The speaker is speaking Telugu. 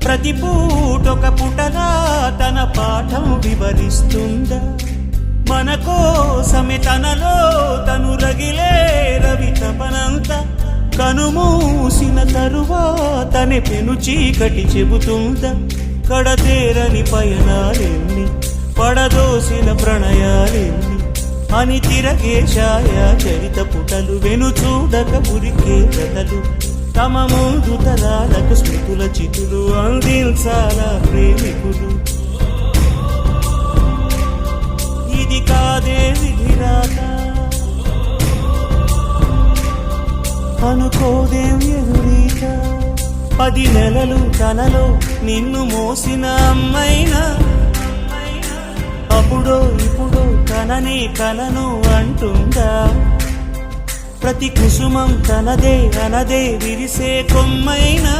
ప్రతి పూటొక పుటలా తన పాఠం వివరిస్తుందా మన కోసమే తనలో తను రగిలే రవి తపనంత కనుమూసిన తరువాతనే పెను చీకటి చెబుతుందా కడతేరని పయనాలెన్ని పడదోసిన ప్రణయాలెన్ని అని తిరగే ఛాయా చరిత పుటలు వెను చూడక ఉరికే కథలు తమ ముందు తరాలకు స్మృతుల చితులు అందించాలా ప్రేమికులు ఇది కాదే విధిరాత అనుకోదేం ఎదురీత 10 నెలలు తనలో నిన్ను మోసిన అమ్మైనా అప్పుడో ఇప్పుడు కననే కలను అంటుందా ప్రతి కుసుమం తనదే అనదే విరిసే కొమ్మైనా